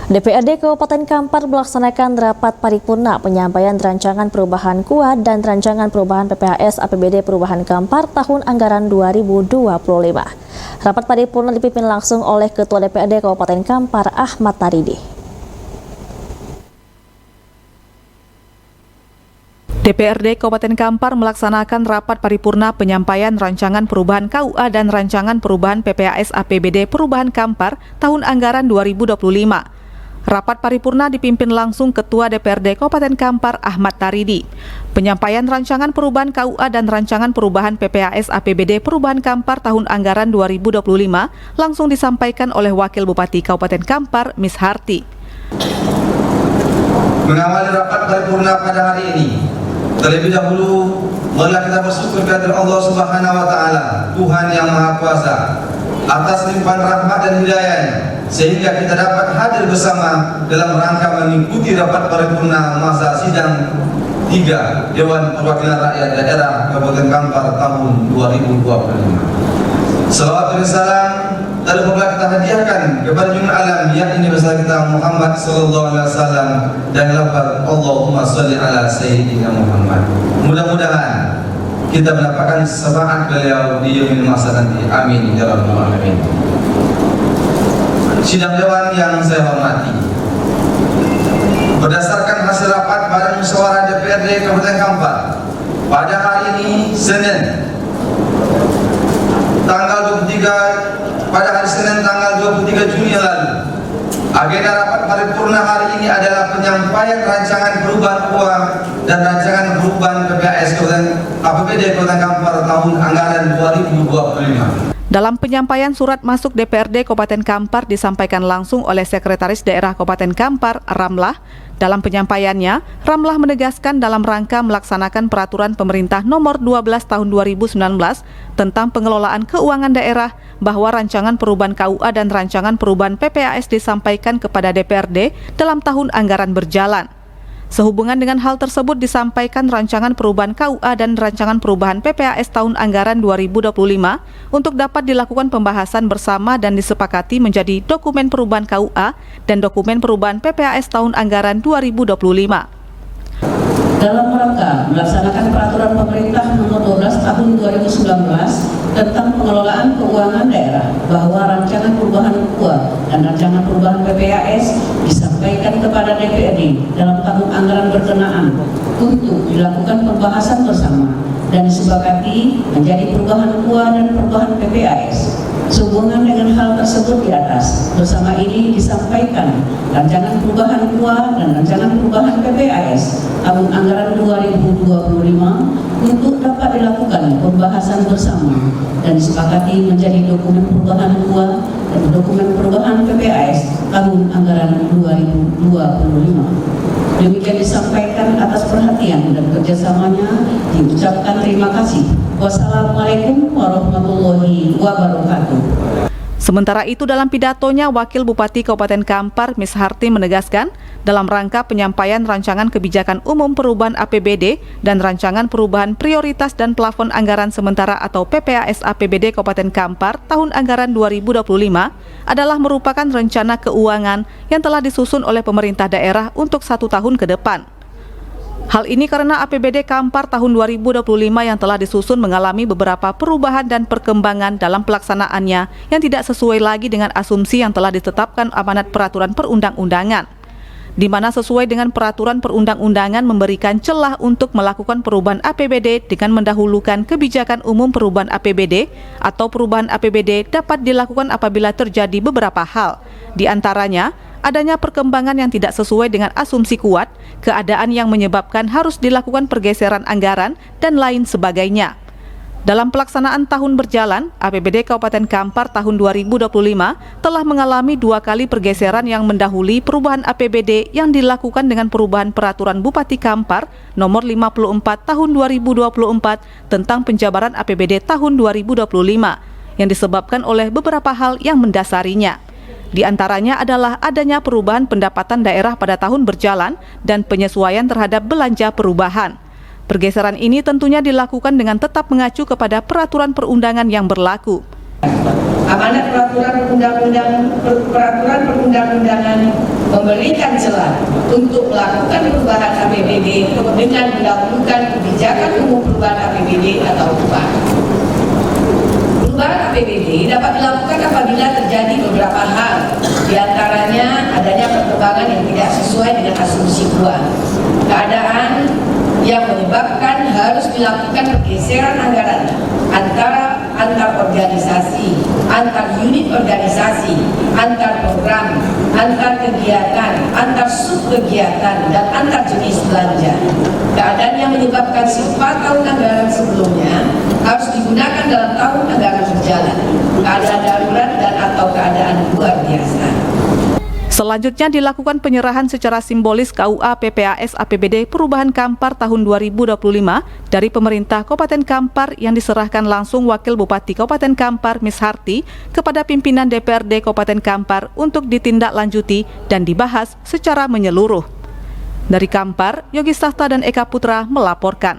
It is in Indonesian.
DPRD Kabupaten Kampar melaksanakan rapat paripurna penyampaian rancangan perubahan KUA dan rancangan perubahan PPAS APBD Perubahan Kampar tahun anggaran 2025. Rapat paripurna dipimpin langsung oleh Ketua DPRD Kabupaten Kampar Ahmad Taridi. DPRD Kabupaten Kampar melaksanakan rapat paripurna penyampaian rancangan perubahan KUA dan rancangan perubahan PPAS APBD Perubahan Kampar tahun anggaran 2025. Rapat paripurna dipimpin langsung Ketua DPRD Kabupaten Kampar Ahmad Taridi. Penyampaian rancangan perubahan KUA dan rancangan perubahan PPAS APBD Perubahan Kampar tahun anggaran 2025 langsung disampaikan oleh Wakil Bupati Kabupaten Kampar, Miss Harti. Mengawali rapat paripurna pada hari ini, terlebih dahulu marilah kita bersyukur kepada Allah Subhanahu wa taala, Tuhan yang Maha Kuasa, atas limpahan rahmat dan hidayahnya sehingga kita dapat hadir bersama dalam rangka mengikuti rapat paripurna masa sidang 3 Dewan Perwakilan Rakyat Daerah Kabupaten Kampar tahun 2025. Salawat dan salam telah kita hadiahkan kepada junjungan alam yakni besar kita Muhammad sallallahu alaihi wasallam dan lafaz Allahumma shalli ala sayyidina Muhammad. Mudah-mudahan kita mendapatkan syafaat beliau di yaumil mahsyar nanti. Amin ya rabbal alamin. Sidang dewan yang saya hormati, berdasarkan hasil rapat Badan Musyawarah DPRD Kabupaten Kampar pada hari ini Senin tanggal 23 Juni lalu, agenda rapat paripurna hari ini adalah penyampaian rancangan perubahan KUA dan rancangan perubahan PPAS APBD Kabupaten Kampar tahun anggaran 2025. Dalam penyampaian surat masuk DPRD Kabupaten Kampar disampaikan langsung oleh Sekretaris Daerah Kabupaten Kampar, Ramlah. Dalam penyampaiannya, Ramlah menegaskan dalam rangka melaksanakan peraturan pemerintah nomor 12 tahun 2019 tentang pengelolaan keuangan daerah bahwa rancangan perubahan KUA dan rancangan perubahan PPAS disampaikan kepada DPRD dalam tahun anggaran berjalan. Sehubungan dengan hal tersebut disampaikan rancangan perubahan KUA dan rancangan perubahan PPAS tahun anggaran 2025 untuk dapat dilakukan pembahasan bersama dan disepakati menjadi dokumen perubahan KUA dan dokumen perubahan PPAS tahun anggaran 2025. Dalam rangka melaksanakan peraturan pemerintah nomor 12 tahun 2019 tentang pengelolaan keuangan daerah bahwa rancangan perubahan KUA dan rancangan perubahan PPAS disampaikan kepada DPRD dalam tahun anggaran berkenaan untuk dilakukan pembahasan bersama dan disepakati menjadi perubahan KUA dan perubahan PPAS. Sehubungan dengan hal tersebut di atas, bersama ini disampaikan rancangan perubahan KUA dan rancangan perubahan PPAS tahun anggaran 2025 untuk dapat dilakukan pembahasan bersama dan disepakati menjadi dokumen perubahan KUA dan dokumen perubahan PPAS tahun anggaran 2025. Demikian disampaikan atas perhatian dan kerjasamanya, diucapkan terima kasih. Wassalamualaikum warahmatullahi wabarakatuh. Sementara itu dalam pidatonya, Wakil Bupati Kabupaten Kampar, Miss Harti menegaskan dalam rangka penyampaian rancangan kebijakan umum perubahan APBD dan rancangan perubahan prioritas dan plafon anggaran sementara atau PPAS APBD Kabupaten Kampar tahun anggaran 2025 adalah merupakan rencana keuangan yang telah disusun oleh pemerintah daerah untuk 1 tahun ke depan. Hal ini karena APBD Kampar tahun 2025 yang telah disusun mengalami beberapa perubahan dan perkembangan dalam pelaksanaannya yang tidak sesuai lagi dengan asumsi yang telah ditetapkan amanat peraturan perundang-undangan, di mana sesuai dengan peraturan perundang-undangan memberikan celah untuk melakukan perubahan APBD dengan mendahulukan kebijakan umum perubahan APBD atau perubahan APBD dapat dilakukan apabila terjadi beberapa hal, di antaranya adanya perkembangan yang tidak sesuai dengan asumsi kuat, keadaan yang menyebabkan harus dilakukan pergeseran anggaran, dan lain sebagainya. Dalam pelaksanaan tahun berjalan, APBD Kabupaten Kampar tahun 2025 telah mengalami 2 kali pergeseran yang mendahului perubahan APBD yang dilakukan dengan perubahan Peraturan Bupati Kampar nomor 54 tahun 2024 tentang penjabaran APBD tahun 2025 yang disebabkan oleh beberapa hal yang mendasarinya. Di antaranya adalah adanya perubahan pendapatan daerah pada tahun berjalan dan penyesuaian terhadap belanja perubahan. Pergeseran ini tentunya dilakukan dengan tetap mengacu kepada peraturan perundangan yang berlaku. Amanat peraturan perundang-undangan memberikan celah untuk melakukan perubahan APBD dengan mendahulukan kebijakan umum perubahan APBD atau UPA. Perubahan APBD dapat dilakukan apabila terjadi beberapa hal, diantaranya adanya perkembangan yang tidak sesuai dengan asumsi KUA, keadaan yang menyebabkan harus dilakukan pergeseran anggaran antar organisasi, antar unit organisasi, antar program, antar kegiatan, antar subkegiatan, dan antar jenis belanja. Keadaan yang menyebabkan sifat tahun anggaran sebelumnya harus digunakan dalam tahun anggaran berjalan, keadaan darurat dan atau keadaan luar biasa. Selanjutnya dilakukan penyerahan secara simbolis KUA PPAS APBD Perubahan Kampar tahun 2025 dari pemerintah Kabupaten Kampar yang diserahkan langsung Wakil Bupati Kabupaten Kampar Miss Harti kepada pimpinan DPRD Kabupaten Kampar untuk ditindaklanjuti dan dibahas secara menyeluruh. Dari Kampar, Yogi Sahta dan Eka Putra melaporkan.